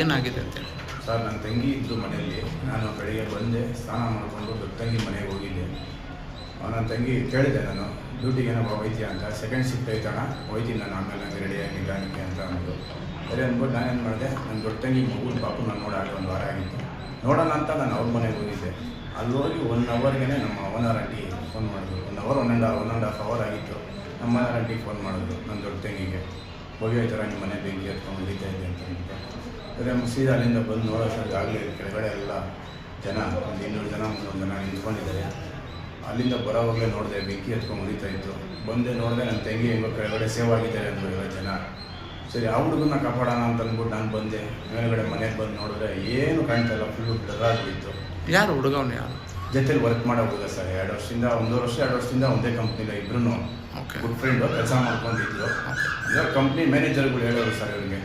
ಏನಾಗಿದೆ ಅಂತ ಸರ್, ನನ್ನ ತಂಗಿ ಇದ್ದು ಮನೆಯಲ್ಲಿ ನಾನು ಬೆಳಿಗ್ಗೆ ಬಂದೆ, ಸ್ನಾನ ಮಾಡಿಕೊಂಡು ದೊಡ್ಡ ತಂಗಿ ಮನೆಗೆ ಹೋಗಿದ್ದೆ. ನನ್ನ ತಂಗಿ ಕೇಳಿದೆ, ನಾನು ಡ್ಯೂಟಿಗೆ ಏನೋ ಹೋಯ್ತೀಯ ಅಂತ. ಸೆಕೆಂಡ್ ಶಿಫ್ಟ್ ಐತಣ್ಣ, ಹೋಯ್ತೀನಿ ನಾನು, ಆಮೇಲೆ ನನಗೆ ರೆಡಿಯಾಗಿ ನಿಧಾನಕ್ಕೆ ಅಂತ ಅಂದ್ಬಿಟ್ಟು ಸರಿ ಅಂದ್ಬಿಟ್ಟು ನಾನೇನು ಮಾಡಿದೆ, ನನ್ನ ದೊಡ್ಡ ತಂಗಿ ಮಗು ಪಾಪು ನಾನು ನೋಡಾಡಿ ಒಂದು ವಾರ ಆಗಿತ್ತು. ನೋಡೋಣ ಅಂತ ನಾನು ಅವ್ರ ಮನೆಗೆ ಹೋಗಿದ್ದೆ. ಅಲ್ಲಿ ಹೋಗಿ 1 ಅವರ್ಗೆ ನಮ್ಮ ಓನರ್ ಆಂಟಿ ಫೋನ್ ಮಾಡಿದ್ರು. 1 ಅವರ್ 1.5 ಅವರ್ ಆಗಿತ್ತು. ನಮ್ಮ ಓನರ್ ಆಂಟಿಗೆ ಫೋನ್ ಮಾಡಿದ್ರು ನನ್ನ ದೊಡ್ಡ ತಂಗಿಗೆ, ಹೋಗಿ ಹೋಯ್ತಾರ ನಿಮ್ಮ ಮನೆ ಬೆಂಕಿ ಹತ್ಕೊಂಡು ಹಿಡಿತಾ ಇದೆ ಅಂತ ಅಂದ್ಬಿಟ್ಟು. ಸರಿ ಸೀದಾ ಅಲ್ಲಿಂದ ಬಂದು ನೋಡೋಷ್ಟೊಂದು ಆಗಲಿ ಕೆಳಗಡೆ ಎಲ್ಲ ಜನ ಒಂದು 200 ಜನ 300 ಜನ ನಿಂತ್ಕೊಂಡಿದ್ದಾರೆ. ಅಲ್ಲಿಂದ ಬರೋವಾಗಲೇ ನೋಡಿದೆ ಬೆಂಕಿ ಹತ್ಕೊಂಡು ಉರಿತಾ ಇತ್ತು. ಬಂದೆ ನೋಡಿದೆ ನನ್ನ ತಂಗಿ ಹೆಂಗೋ ಕೆಳಗಡೆ ಸೇವ್ ಆಗಿದ್ದಾರೆ ಅಂದರು 50 ಜನ. ಸರಿ ಆ ಹುಡುಗನ್ನ ಕಾಪಾಡೋಣ ಅಂತ ಅಂದ್ಬಿಟ್ಟು ನಾನು ಬಂದೆ. ಮೇಲ್ಗಡೆ ಮನೆಗೆ ಬಂದು ನೋಡಿದ್ರೆ ಏನು ಕಾಣ್ತಾಯಿಲ್ಲ, ಫುಲ್ಲು ಬ್ಲರ್ ಆಗಿಬಿಟ್ಟು. ಯಾರು ಹುಡುಗವನು? ಯಾರು ಜೊತೆಲಿ ವರ್ಕ್ ಮಾಡೋ ಹುಡುಗ ಸರ್. 2 ವರ್ಷದಿಂದ 1 ವರ್ಷ 2 ವರ್ಷದಿಂದ ಒಂದೇ ಕಂಪ್ನಿಲ್ಲ, ಇಬ್ಬರೂ ಗುಡ್ ಫ್ರೆಂಡು ಕೆಲಸ ಮಾಡ್ಕೊಂಡಿದ್ರು. ಅಂದರೆ ಕಂಪ್ನಿ ಮ್ಯಾನೇಜರ್ಗಳು ಹೇಳೋರು ಸರ್ ಇವ್ರಿಗೆ,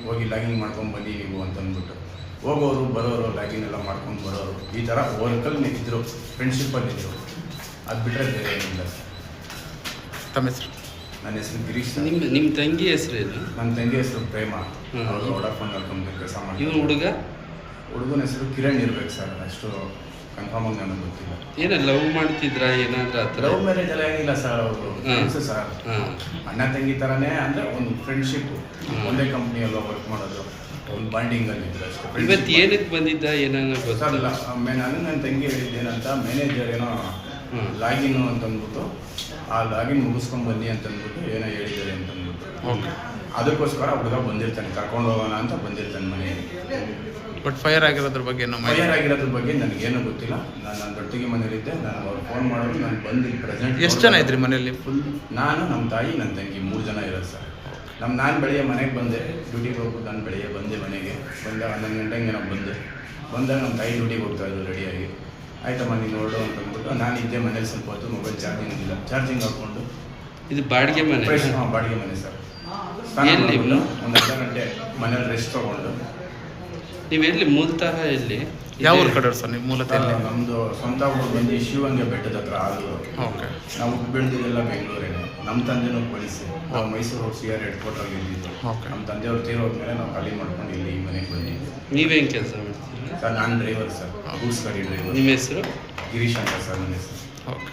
ಹೋಗಿ ಲಾಗಿಂಗ್ ಮಾಡ್ಕೊಂಡು ಬನ್ನಿ ನೀವು ಅಂತ ಅಂದ್ಬಿಟ್ಟು. ಹೋಗೋರು ಬರೋರು ಲಾಗಿನ್ ಎಲ್ಲ ಮಾಡ್ಕೊಂಡು ಬರೋರು, ಈ ಥರ ವರ್ಕಲ್ಲಿ ಇದ್ದರು, ಫ್ರೆಂಡ್ಶಿಪ್ಪಲ್ಲಿದ್ದರು. ಅದು ಬಿಟ್ಟರೆ ಬೇರೆ ಏನಿಲ್ಲ ಸರ್. ತಮ್ಮ ಹೆಸರು? ನನ್ನ ಹೆಸರು ಗಿರೀಶ್. ನಿಮ್ಮ ತಂಗಿ ಹೆಸರು ಏನು? ನನ್ನ ತಂಗಿ ಹೆಸರು ಪ್ರೇಮ. ಅವರು ವೋಡಾಫೋನ್ ಕಂಪ್ನಿ ಕೆಲಸ ಮಾಡಿ. ಹುಡುಗನ ಹೆಸರು ಕಿರಣ್ ಇರ್ಬೇಕು ಸರ್, ಅಷ್ಟು ಕನ್ಫರ್ಮ್ ಆಗಿ ನನಗೆ ಗೊತ್ತಿಲ್ಲ. ಏನೋ ಲವ್ ಮಾಡ್ತಿದ್ರಾ ಏನಾದ್ರೂ ಆ ಥರ? ಲವ್ ಮ್ಯಾರೇಜ್ ಎಲ್ಲ ಏನಿಲ್ಲ ಸರ್, ಅವರು ಫ್ರೆಂಡ್ಸ್ ಸರ್, ಅಣ್ಣ ತಂಗಿ ಥರನೇ. ಅಂದರೆ ಒಂದು ಫ್ರೆಂಡ್ಶಿಪ್, ಒಂದೇ ಕಂಪ್ನಿಯಲ್ಲ ವರ್ಕ್ ಮಾಡೋದು, ಒಂದು ಬಾಂಡಿಂಗಲ್ಲಿ ಇದ್ರು ಅಷ್ಟೇ. ಇವತ್ತು ಏನಕ್ಕೆ ಬಂದಿದ್ದ ಏನಾಗ ಗೊತ್ತಾಗಲ್ಲ. ನಾನು ನನ್ನ ತಂಗಿ ಹೇಳಿದ್ದೇನಂತ, ಮ್ಯಾನೇಜರ್ ಏನೋ ಲಾಗಿನ್ ಅಂತಂದ್ಬಿಟ್ಟು ಆ ಲಾಗಿನ್ ಮುಗಿಸ್ಕೊಂಡು ಬನ್ನಿ ಅಂತಂದ್ಬಿಟ್ಟು ಏನೋ ಹೇಳಿದ್ದಾರೆ ಅಂತಂದ್ಬಿಟ್ಟು, ಅದಕ್ಕೋಸ್ಕರ ಹುಡುಗ ಬಂದಿರ್ತಾನೆ, ಕರ್ಕೊಂಡು ಹೋಗೋಣ ಅಂತ ಬಂದಿರ್ತಾನೆ ಮನೆಯಲ್ಲಿ. ಬಟ್ ಫೈರ್ ಆಗಿರೋದ್ರ ಬಗ್ಗೆ ನನಗೇನು ಗೊತ್ತಿಲ್ಲ. ನಾನು ನನ್ನ ದೊಡ್ಡಗೆ ಮನೇಲಿದ್ದೆ. ನಾನು ಅವ್ರು ಫೋನ್ ಮಾಡೋದು, ನಾನು ಬಂದು ಪ್ರೆಸೆಂಟ್. ಎಷ್ಟು ಜನ ಇದ್ರಿ ಮನೆಯಲ್ಲಿ? ಫುಲ್ ನಾನು, ನಮ್ಮ ತಾಯಿ, ನನ್ನ ತಂಗಿ 3 ಜನ ಇರೋದು ಸರ್. ನಾನು ಬೆಳಿಗ್ಗೆ ಮನೆಗೆ ಬಂದೆ, ಡ್ಯೂಟಿಗೆ ಹೋಗ್ಬಿಟ್ಟು ನಾನು ಬೆಳಿಗ್ಗೆ ಬಂದೆ ಮನೆಗೆ. ಬಂದಾಗ 11 ಗಂಟೆಗೆ ನಾನು ಬಂದಾಗ ನಮ್ಮ ತಾಯಿ ಡ್ಯೂಟಿಗೆ ಹೋಗ್ತಾಯಿದ್ರು ರೆಡಿಯಾಗಿ. ಆಯ್ತಮ್ಮ ನೀನು ನೋಡು ಅಂತಂದ್ಬಿಟ್ಟು ನಾನು ಇದ್ದೆ ಮನೇಲಿ. ಸ್ವಲ್ಪ ಹೊತ್ತು ಮೊಬೈಲ್ ಚಾರ್ಜಿಂಗ್ ಹಾಕ್ಕೊಂಡು. ಇದು ಬಾಡಿಗೆ ಮನೆ? ಬಾಡಿಗೆ ಮನೆ ಸರ್. ಒಂದು 1 ಗಂಟೆ ಮನೇಲಿ ರೆಸ್ಟ್ ತೊಗೊಂಡು. ನೀವೆಲ್ಲಿ ಮೂಲತಃ ಎಲ್ಲಿ? ಯಾವ ಊರು ಕಡೆ ಸರ್ ನೀವು ಮೂಲತಃ? ನಮ್ಮದು ಸ್ವಂತ ಊರು ಬಂದು ಶಿವಂಗೆ ಬೆಟ್ಟದ ಹತ್ರ ಆಲೂರು. ಓಕೆ. ನಾವು ಬೆಳೆದಿದ್ದೆಲ್ಲ ಬೆಂಗಳೂರೇನೆ. ನಮ್ಮ ತಂದೆನೂ ಪೊಲೀಸು. ನಾವು ಮೈಸೂರು CR ಹೆಡ್ಕ್ವಾರ್ಟರ್ಗೆ ಇದ್ದಿದ್ದು. ನಮ್ಮ ತಂದೆಯವ್ರು ತೀರೋದ್ಮೇಲೆ ನಾವು ಖಾಲಿ ಮಾಡ್ಕೊಂಡು ಇಲ್ಲಿ ಈ ಮನೆಗೆ ಬಂದಿದ್ದು. ನೀವೇನು ಕೆಲಸ ಮಾಡ್ತೀರಾ ಸರ್? ನಾನು ಡ್ರೈವರ್ ಸರ್, ಗೂಡ್ಸ್ ಗಾಡಿ ಡ್ರೈವರ್. ನಿಮ್ಮ ಹೆಸರು? ಗಿರೀಶ್ ಅಂತ ಸರ್ ನನ್ನ ಹೆಸರು. ಓಕೆ.